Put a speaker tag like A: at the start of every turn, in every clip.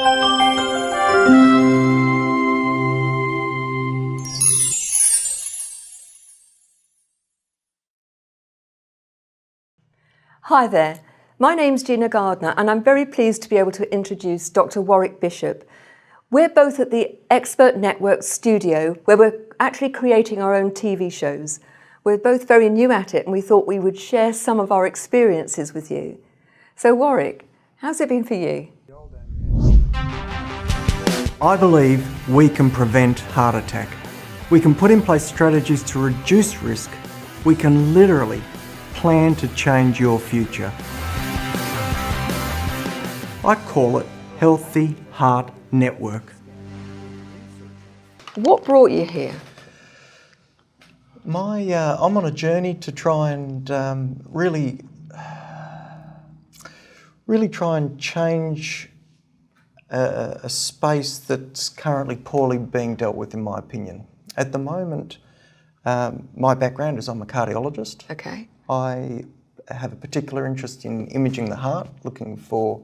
A: Hi there, my name's Gina Gardner and I'm very pleased to be able to introduce Dr. Warrick Bishop. We're both at the Expert Network studio where we're actually creating our own TV shows. We're both very new at it and we thought we would share some of our experiences with you. So Warrick, how's it been for you?
B: I believe we can prevent heart attack. We can put in place strategies to reduce risk. We can literally plan to change your future. I call it Healthy Heart Network.
A: What brought you here?
B: I'm on a journey to try and really try and change a space that's currently poorly being dealt with, in my opinion. At the moment, my background is I'm a cardiologist.
A: Okay.
B: I have a particular interest in imaging the heart, looking for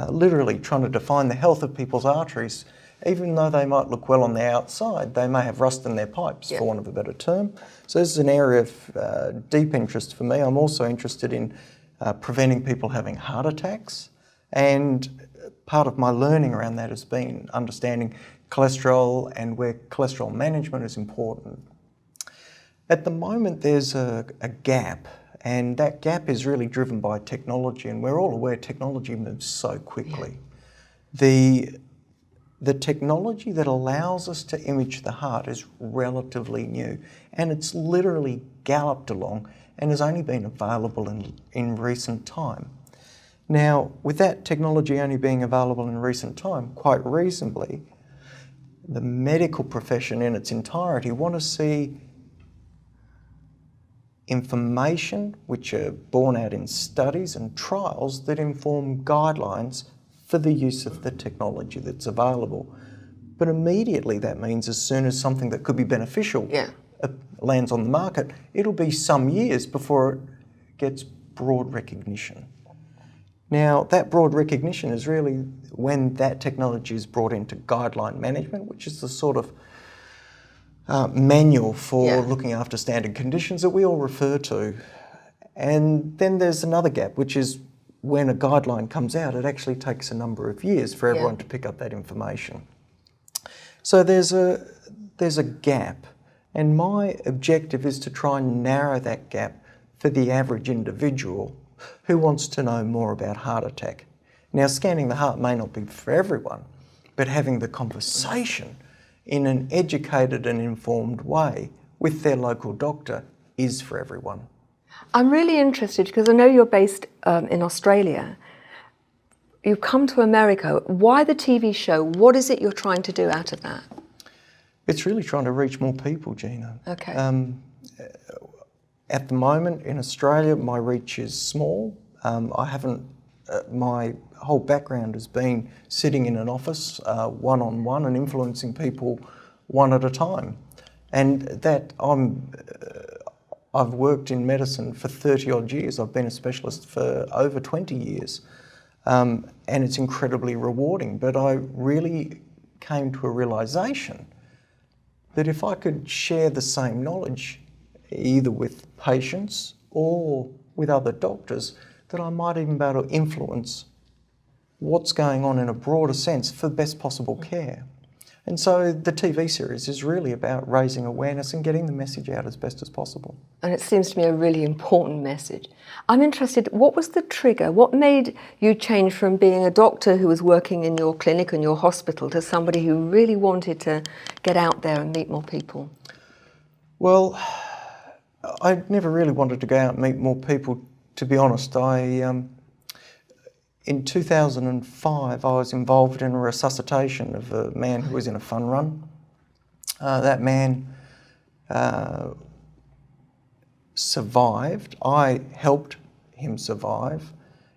B: literally trying to define the health of people's arteries. Even though they might look well on the outside, they may have rust in their pipes, for want of a better term. So this is an area of deep interest for me. I'm also interested in preventing people having heart attacks, and part of my learning around that has been understanding cholesterol and where cholesterol management is important. At the moment there's a gap, and that gap is really driven by technology, and we're all aware technology moves so quickly. The technology that allows us to image the heart is relatively new, and it's literally galloped along and has only been available in recent time. Now, with that technology only being available in recent time, quite reasonably, the medical profession in its entirety want to see information which are borne out in studies and trials that inform guidelines for the use of the technology that's available. But immediately that means as soon as something that could be beneficial lands on the market, it'll be some years before it gets broad recognition. Now, that broad recognition is really when that technology is brought into guideline management, which is the sort of manual for looking after standard conditions that we all refer to. And then there's another gap, which is when a guideline comes out, it actually takes a number of years for everyone to pick up that information. So there's a gap, and my objective is to try and narrow that gap for the average individual who wants to know more about heart attack. Now, scanning the heart may not be for everyone, but having the conversation in an educated and informed way with their local doctor is for everyone.
A: I'm really interested because I know you're based in Australia. You've come to America. Why the TV show? What is it you're trying to do out of that?
B: It's really trying to reach more people, Gina.
A: Okay.
B: At the moment in Australia, my reach is small. My whole background has been sitting in an office one-on-one and influencing people one at a time. And that I've worked in medicine for 30 odd years. I've been a specialist for over 20 years. And it's incredibly rewarding. But I really came to a realisation that if I could share the same knowledge, either with patients or with other doctors, that I might even be able to influence what's going on in a broader sense for best possible care. And so the TV series is really about raising awareness and getting the message out as best as possible.
A: And it seems to me a really important message. I'm interested, what was the trigger? What made you change from being a doctor who was working in your clinic and your hospital to somebody who really wanted to get out there and meet more people?
B: Well, I never really wanted to go out and meet more people, to be honest. In 2005, I was involved in a resuscitation of a man who was in a fun run. That man survived. I helped him survive.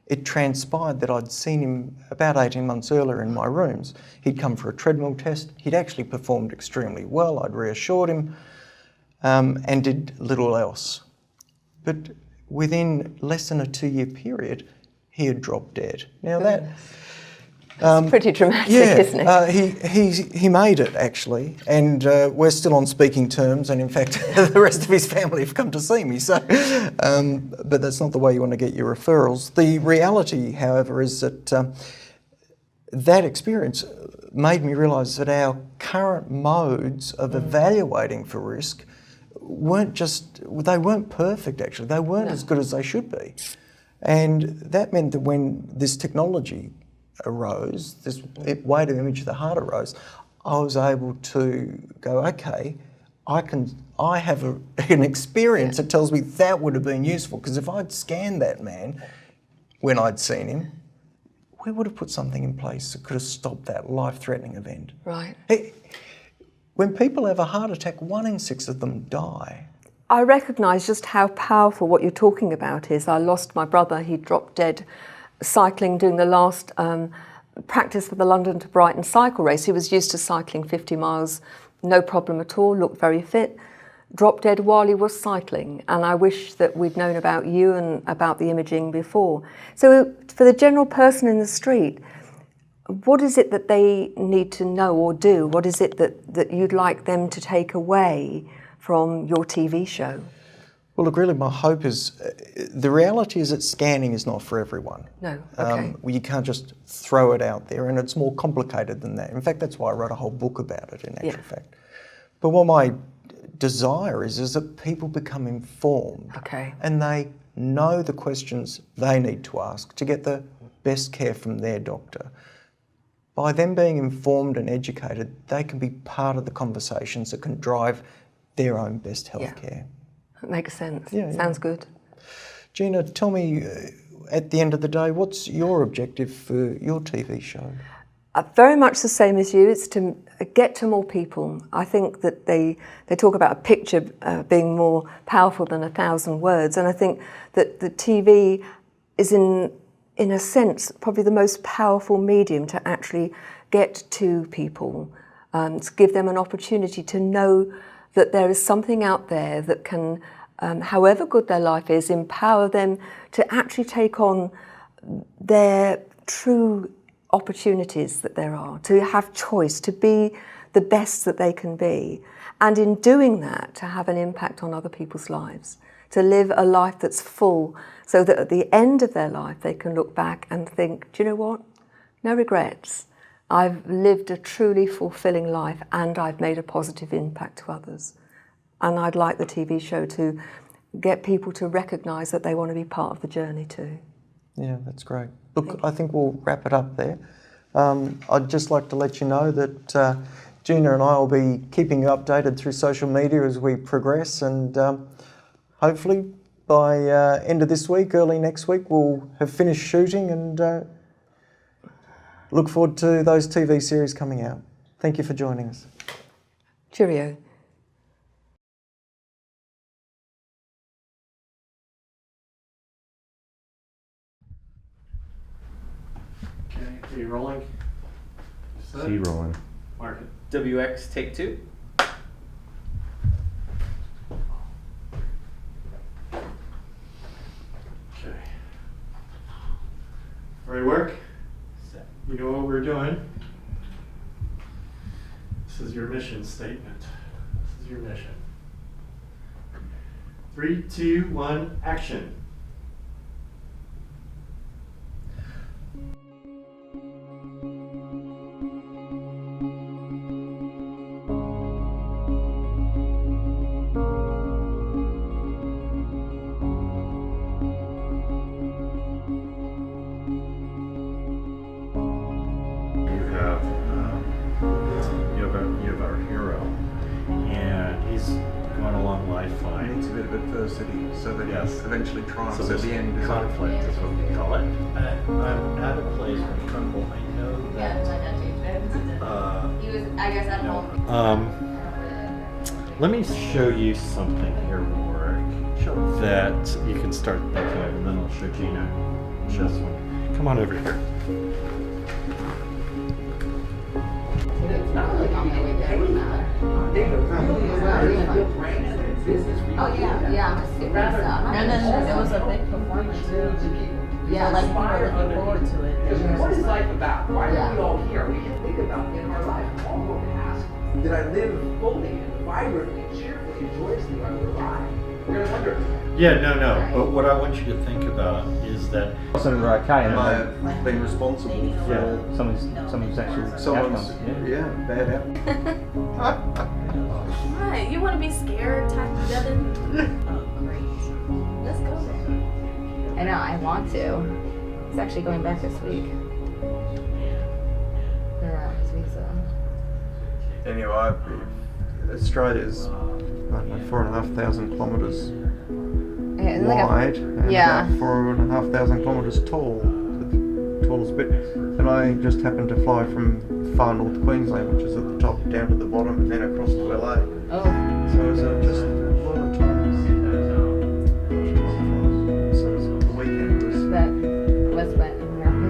B: It transpired that I'd seen him about 18 months earlier in my rooms. He'd come for a treadmill test. He'd actually performed extremely well. I'd reassured him and did little else. But within less than a 2-year period, he had dropped dead. Now
A: It's pretty dramatic,
B: Yeah,
A: isn't it?
B: he made it actually, and we're still on speaking terms. And in fact, the rest of his family have come to see me. So, but that's not the way you want to get your referrals. The reality, however, is that that experience made me realise that our current modes of evaluating for risk weren't perfect. Actually, they weren't as good as they should be, and that meant that when this technology arose, this way to image the heart arose, I was able to go, okay, I have an experience that tells me that would have been useful, because if I'd scanned that man when I'd seen him, we would have put something in place that could have stopped that life-threatening event.
A: Right.
B: When people have a heart attack, 1 in 6 of them die.
A: I recognise just how powerful what you're talking about is. I lost my brother, he dropped dead cycling, doing the last practice for the London to Brighton cycle race. He was used to cycling 50 miles, no problem at all, looked very fit, dropped dead while he was cycling. And I wish that we'd known about you and about the imaging before. So for the general person in the street, what is it that they need to know or do? What is it that you'd like them to take away from your TV show?
B: Well, look, really my hope is, the reality is that scanning is not for everyone.
A: No, okay.
B: You can't just throw it out there, and it's more complicated than that. In fact, that's why I wrote a whole book about it, in actual fact. But what my desire is that people become informed, and they know the questions they need to ask to get the best care from their doctor. By them being informed and educated, they can be part of the conversations that can drive their own best health care.
A: That makes sense. Sounds good.
B: Gina, tell me, at the end of the day, what's your objective for your TV show?
A: Very much the same as you. It's to get to more people. I think that they talk about a picture being more powerful than 1,000 words, and I think that the TV is in a sense probably the most powerful medium to actually get to people, to give them an opportunity to know that there is something out there that can, however good their life is, empower them to actually take on their true opportunities that there are, to have choice, to be the best that they can be, and in doing that, to have an impact on other people's lives, to live a life that's full, so that at the end of their life they can look back and think, do you know what? No regrets. I've lived a truly fulfilling life and I've made a positive impact to others. And I'd like the TV show to get people to recognise that they want to be part of the journey too.
B: Yeah, that's great. Look, I think we'll wrap it up there. I'd just like to let you know that Gina and I will be keeping you updated through social media as we progress, and hopefully by end of this week, early next week, we'll have finished shooting and look forward to those TV series coming out. Thank you for joining us.
A: Cheerio.
C: Okay, are you rolling?
D: C rolling.
C: Mark it.
E: WX take 2.
C: Okay. Ready to work?
E: Set.
C: You know what we're doing. This is your mission statement. This is your mission. 3, 2, 1, action. You have our hero, and he's going along life fine.
D: Needs a bit of adversity so that
C: Yes.
D: he eventually triumphs
C: So
D: at
C: this
D: the end.
C: conflict is what we call it.
E: I'm at a place where Trumbull, I know
F: Yeah,
E: that.
F: my dad changed it. He was, I guess, at home.
C: Let me show you something here, Warrick, that you can start thinking of, and then I'll show Gina just one. Come on over here.
F: It's not really on my way there. Oh yeah, yeah, I'm a super. And then it was a big performance too. Yeah, like people are looking forward to it.
G: Because what is life about? Why
F: Yeah.
G: are we all here? We can think about in our life. All we're asked, did I live fully and vibrantly, cheerfully, joyously while we're alive? We're going to wonder.
C: Yeah, no. But what I want you to think about is that
D: Something are okay.
B: Am I being responsible for
D: Someone's actual
B: someone's
D: outcome.
B: bad outcome?
F: Right, you want to be scared, tied together? Oh, great. Let's go then. I know, I want to. He's actually going back this week. Yeah, his visa.
B: Anyway, Australia's, I don't know, 4,500 kilometres
F: Yeah, it's like
B: wide and
F: yeah.
B: about 4,500 kilometres tall, the tallest bit. And I just happened to fly from far north Queensland, which is at the top, down to the bottom, and then across to LA.
F: Oh,
B: So it was just a lot of time. So the weekend was.
F: that was spent in America.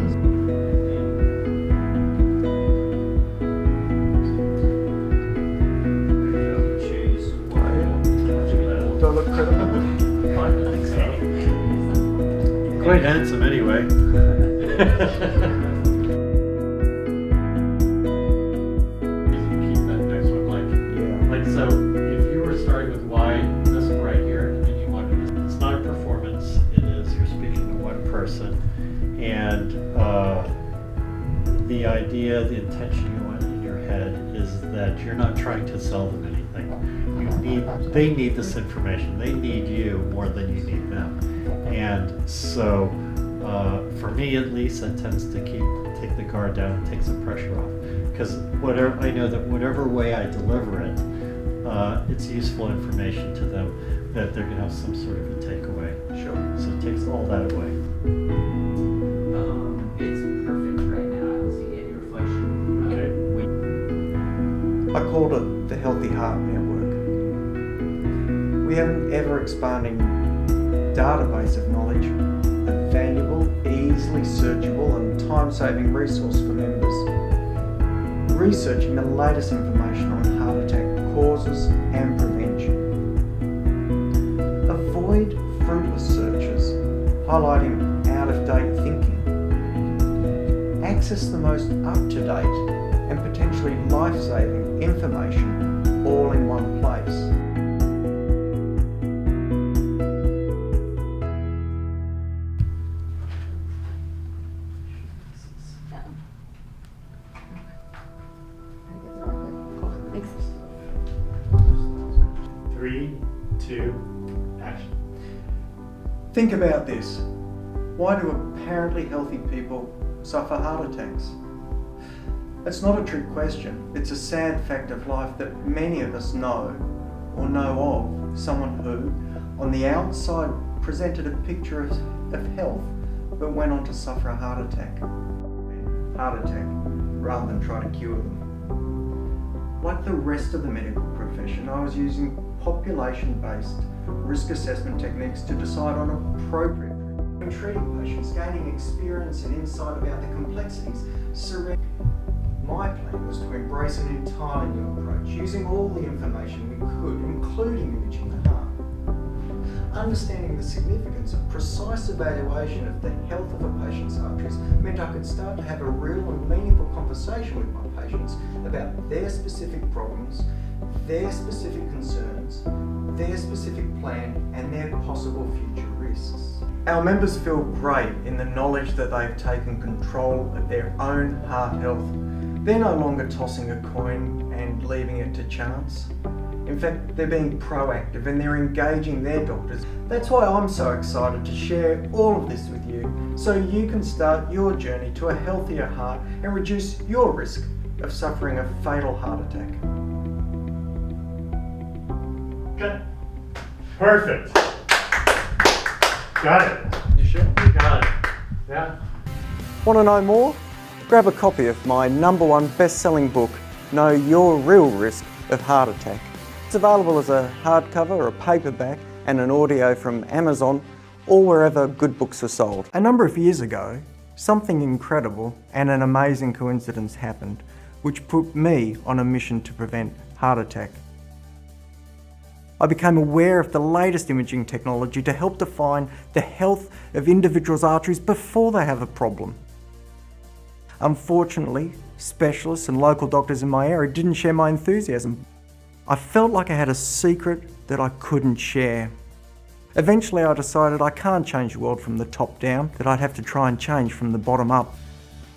B: Do I look credible?
C: quite handsome anyway. Keep that next one like so. If you were starting with why this one right here, and you wanted to, it's not a performance. It is you're speaking to one person, and the idea, the intention you want in your head is that you're not trying to sell them anything. They need this information. They need you more than you need them. And so, for me at least, that tends to take the guard down and takes the pressure off. Because I know that whatever way I deliver it, it's useful information to them that they're going to have some sort of a takeaway.
B: Sure.
C: So it takes all that away.
G: It's perfect right now. I don't see any reflection.
C: Okay.
B: I called it the Healthy Heart Network. We have an ever-expanding database of knowledge, a valuable, easily searchable and time-saving resource for members, researching the latest information on heart attack causes and prevention. Avoid fruitless searches highlighting out-of-date thinking. Access the most up-to-date and potentially life-saving information all in one place.
F: Thanks.
C: 3, 2, action.
B: Think about this. Why do apparently healthy people suffer heart attacks? It's not a trick question. It's a sad fact of life that many of us know or know of someone who, on the outside, presented a picture of health but went on to suffer a heart attack. Rather than try to cure them. Like the rest of the medical profession, I was using population-based risk assessment techniques to decide on appropriate treatment. Treating patients, gaining experience and insight about the complexities surrounding. My plan was to embrace an entirely new approach, using all the information we could, including imaging the heart. Understanding the significance of precise evaluation of the health of a patient's arteries meant I could start to have a real and meaningful conversation with my patients about their specific problems, their specific concerns, their specific plan, and their possible future risks. Our members feel great in the knowledge that they've taken control of their own heart health. They're no longer tossing a coin and leaving it to chance. In fact, they're being proactive and they're engaging their doctors. That's why I'm so excited to share all of this with you, so you can start your journey to a healthier heart and reduce your risk of suffering a fatal heart attack.
C: Okay. Perfect. Got it.
B: You sure?
C: You got it. Yeah.
B: Want to know more? Grab a copy of my #1 best-selling book, Know Your Real Risk of Heart Attack. It's available as a hardcover, a paperback, and an audio from Amazon, or wherever good books are sold. A number of years ago, something incredible and an amazing coincidence happened, which put me on a mission to prevent heart attack. I became aware of the latest imaging technology to help define the health of individuals' arteries before they have a problem. Unfortunately, specialists and local doctors in my area didn't share my enthusiasm. I felt like I had a secret that I couldn't share. Eventually I decided I can't change the world from the top down, that I'd have to try and change from the bottom up.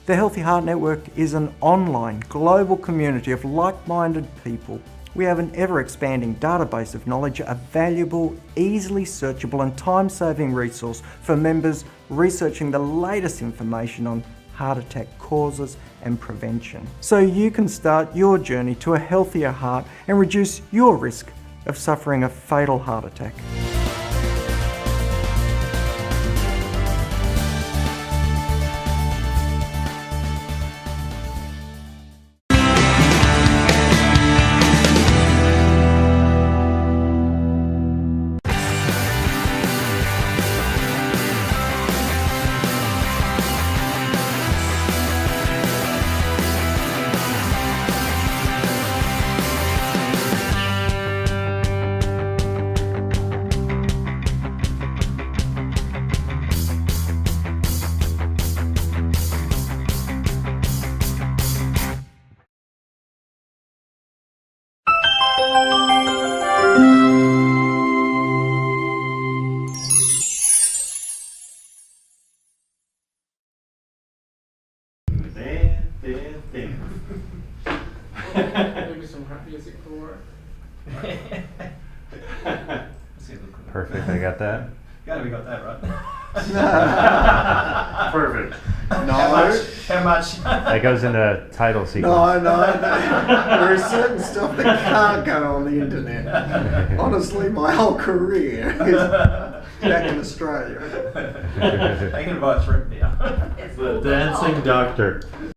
B: The Healthy Heart Network is an online, global community of like-minded people. We have an ever-expanding database of knowledge, a valuable, easily searchable and time-saving resource for members researching the latest information on heart attack causes and prevention. So you can start your journey to a healthier heart and reduce your risk of suffering a fatal heart attack.
G: Maybe some rap music for
H: Perfect, I got that.
E: Glad we got that right.
H: Perfect.
B: No.
E: How much?
H: That goes into title sequence.
B: No. There is certain stuff that can't go on the internet. Honestly, my whole career is back in Australia.
E: Taking advice from now.
C: The dancing doctor.